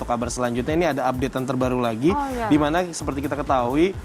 untuk kabar selanjutnya ini ada updatean terbaru lagi, di mana seperti kita ketahui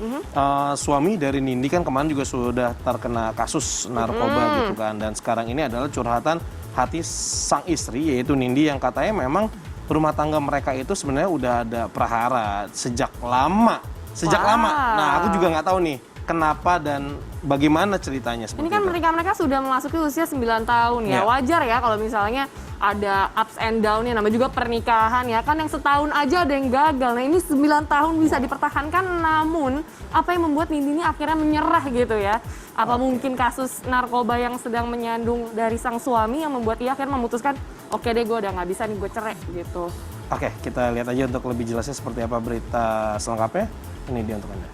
suami dari Nindi kan kemarin juga sudah terkena kasus narkoba gitu kan, dan sekarang ini adalah curhatan hati sang istri yaitu Nindi yang katanya memang rumah tangga mereka itu sebenarnya udah ada prahara sejak lama. Nah, aku juga nggak tahu nih kenapa dan bagaimana ceritanya seperti ini kan itu. mereka sudah memasuki usia 9 tahun ya. Wajar ya kalau misalnya ada ups and down-nya, namanya juga pernikahan ya. Kan yang setahun aja ada yang gagal. Nah, ini 9 tahun bisa dipertahankan, namun apa yang membuat Nindi ini akhirnya menyerah gitu ya? Apa mungkin kasus narkoba yang sedang menyandung dari sang suami yang membuat ia akhirnya memutuskan, oke deh gue udah nggak bisa nih, gue cerai gitu. Oke, kita lihat aja untuk lebih jelasnya seperti apa berita selengkapnya. Ini dia untuk Anda.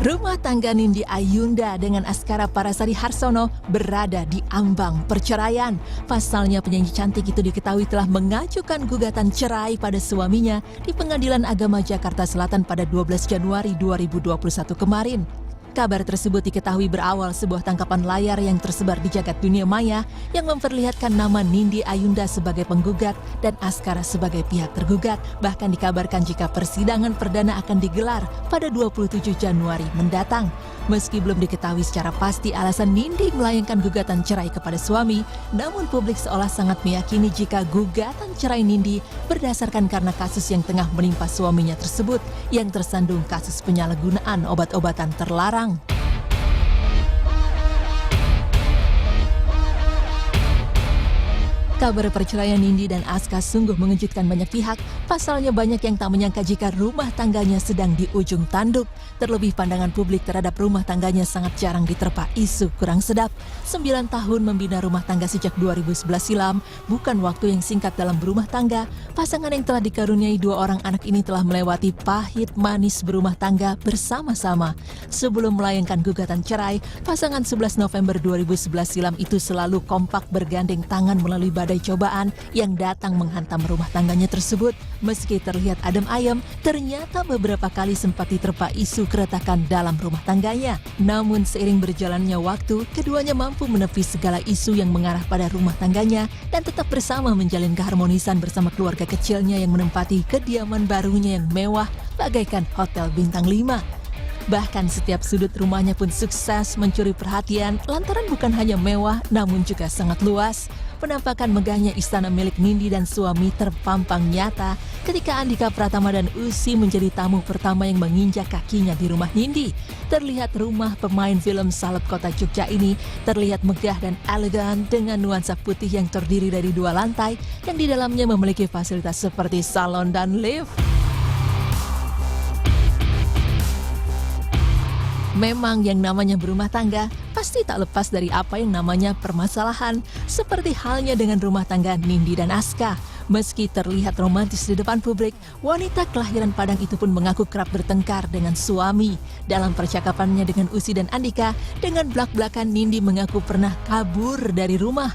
Rumah tangga Nindi Ayunda dengan Askara Parasari Harsono berada di ambang perceraian. Pasalnya penyanyi cantik itu diketahui telah mengajukan gugatan cerai pada suaminya di Pengadilan Agama Jakarta Selatan pada 12 Januari 2021 kemarin. Kabar tersebut diketahui berawal sebuah tangkapan layar yang tersebar di jagat dunia maya yang memperlihatkan nama Nindi Ayunda sebagai penggugat dan Askara sebagai pihak tergugat. Bahkan dikabarkan jika persidangan perdana akan digelar pada 27 Januari mendatang. Meski belum diketahui secara pasti alasan Nindi melayangkan gugatan cerai kepada suami, namun publik seolah sangat meyakini jika gugatan cerai Nindi berdasarkan karena kasus yang tengah menimpa suaminya tersebut yang tersandung kasus penyalahgunaan obat-obatan terlarang. Kabar perceraian Nindi dan Aska sungguh mengejutkan banyak pihak. Pasalnya banyak yang tak menyangka jika rumah tangganya sedang di ujung tanduk. Terlebih pandangan publik terhadap rumah tangganya sangat jarang diterpa isu kurang sedap. 9 tahun membina rumah tangga sejak 2011 silam bukan waktu yang singkat dalam berumah tangga. Pasangan yang telah dikaruniai 2 orang anak ini telah melewati pahit manis berumah tangga bersama-sama. Sebelum melayangkan gugatan cerai, pasangan 11 November 2011 silam itu selalu kompak bergandeng tangan melalui badai cobaan yang datang menghantam rumah tangganya tersebut. Meski terlihat adem ayem, ternyata beberapa kali sempat diterpa isu keretakan dalam rumah tangganya. Namun seiring berjalannya waktu, keduanya mampu menepis segala isu yang mengarah pada rumah tangganya dan tetap bersama menjalin keharmonisan bersama keluarga kecilnya yang menempati kediaman barunya yang mewah bagaikan hotel bintang 5. Bahkan setiap sudut rumahnya pun sukses mencuri perhatian lantaran bukan hanya mewah namun juga sangat luas. Penampakan megahnya istana milik Nindi dan suami terpampang nyata ketika Andika Pratama dan Usi menjadi tamu pertama yang menginjak kakinya di rumah Nindi. Terlihat rumah pemain film Salep Kota Jogja ini terlihat megah dan elegan dengan nuansa putih yang terdiri dari 2 lantai yang di dalamnya memiliki fasilitas seperti salon dan lift. Memang yang namanya berumah tangga pasti tak lepas dari apa yang namanya permasalahan, seperti halnya dengan rumah tangga Nindi dan Aska. Meski terlihat romantis di depan publik, wanita kelahiran Padang itu pun mengaku kerap bertengkar dengan suami. Dalam percakapannya dengan Usi dan Andika, dengan belak-belakan Nindi mengaku pernah kabur dari rumah.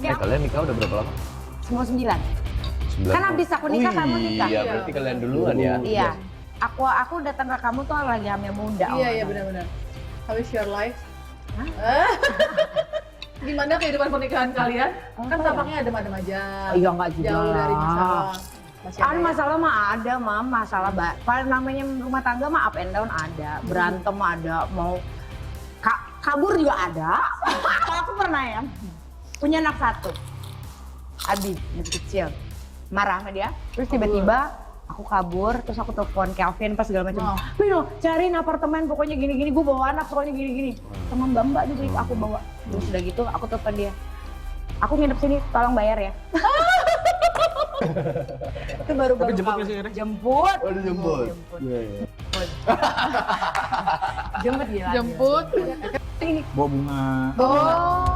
Kalian nikah udah berapa lama? Semua 9. Kan habis aku nikah, kamu nikah. Iya, berarti kalian duluan ya? Iya. Aku datang ke kamu tuh lagi hamil muda. Iya benar-benar. How is your life? Gimana kehidupan pernikahan kalian? Kan tampaknya adem-adem aja. Iya enggak juga. Jauh dari masalah. Masalah mah ada, Mam. Masalah namanya rumah tangga mah up and down ada. Berantem ada, mau kabur juga ada. Aku pernah ya punya anak 1. Abi, masih kecil. Marah sama dia. Terus tiba-tiba aku kabur, terus aku telepon Kelvin pas segala macam. Wino, cariin apartemen pokoknya gini-gini, gue bawa anak pokoknya gini-gini. Sama Mbak juga aku bawa. Terus udah gitu aku telepon dia. Aku nginep sini, tolong bayar ya. Itu baru Tapi jemput nggak sih akhirnya? Jemput. Oh, dijemput. Iya. Jemput gila. Jemput. Bawa bunga. Oh.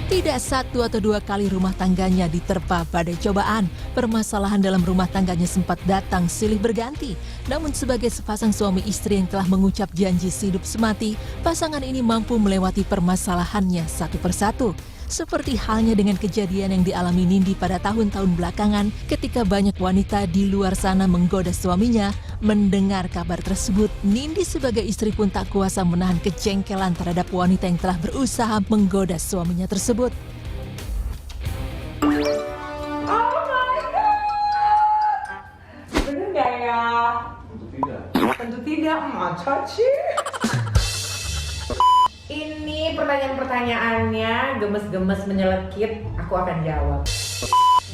Tidak 1 atau 2 kali rumah tangganya diterpa badai cobaan. Permasalahan dalam rumah tangganya sempat datang silih berganti. Namun sebagai sepasang suami istri yang telah mengucap janji sehidup semati, pasangan ini mampu melewati permasalahannya satu persatu. Seperti halnya dengan kejadian yang dialami Nindi pada tahun-tahun belakangan ketika banyak wanita di luar sana menggoda suaminya. Mendengar kabar tersebut, Nindi sebagai istri pun tak kuasa menahan kejengkelan terhadap wanita yang telah berusaha menggoda suaminya tersebut. Bener nggak ya? Tentu tidak, masa sih? Ini pertanyaan-pertanyaannya gemes-gemes menyelekit, aku akan jawab.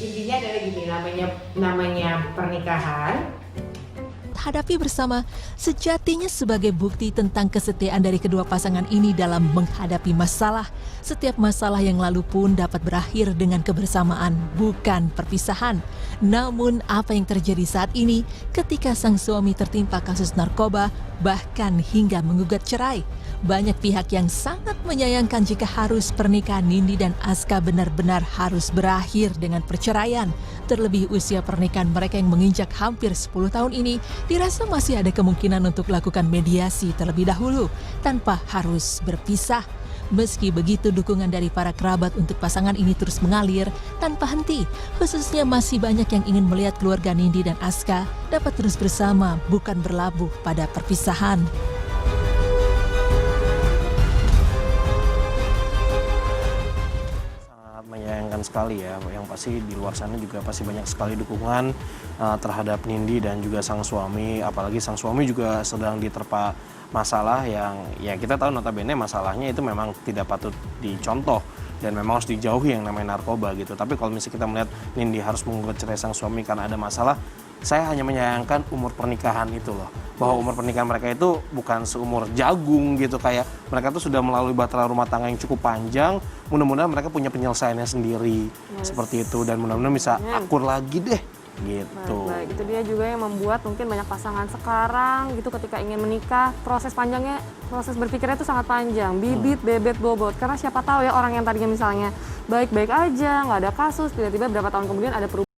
Intinya adalah gini, namanya pernikahan. Hadapi bersama, sejatinya sebagai bukti tentang kesetiaan dari kedua pasangan ini dalam menghadapi masalah. Setiap masalah yang lalu pun dapat berakhir dengan kebersamaan, bukan perpisahan. Namun apa yang terjadi saat ini ketika sang suami tertimpa kasus narkoba, bahkan hingga menggugat cerai. Banyak pihak yang sangat menyayangkan jika harus pernikahan Nindi dan Aska benar-benar harus berakhir dengan perceraian. Terlebih usia pernikahan mereka yang menginjak hampir 10 tahun ini dirasa masih ada kemungkinan untuk lakukan mediasi terlebih dahulu tanpa harus berpisah. Meski begitu, dukungan dari para kerabat untuk pasangan ini terus mengalir tanpa henti. Khususnya masih banyak yang ingin melihat keluarga Nindi dan Aska dapat terus bersama, bukan berlabuh pada perpisahan. Menyayangkan sekali ya, yang pasti di luar sana juga pasti banyak sekali dukungan terhadap Nindi dan juga sang suami, apalagi sang suami juga sedang diterpa masalah yang ya kita tahu notabene masalahnya itu memang tidak patut dicontoh dan memang harus dijauhi yang namanya narkoba gitu. Tapi kalau misalnya kita melihat Nindi harus menggugat cerai sang suami karena ada masalah, saya hanya menyayangkan umur pernikahan itu loh. Bahwa umur pernikahan mereka itu bukan seumur jagung gitu, kayak mereka tuh sudah melalui bahtera rumah tangga yang cukup panjang. Mudah-mudahan mereka punya penyelesaiannya sendiri seperti itu dan mudah-mudahan bisa akur lagi deh gitu. Baik, itu dia juga yang membuat mungkin banyak pasangan sekarang gitu ketika ingin menikah, proses berpikirnya itu sangat panjang, bibit, bebet, bobot. Karena siapa tahu ya orang yang tadinya misalnya baik-baik aja, nggak ada kasus, tiba-tiba berapa tahun kemudian ada perubahan.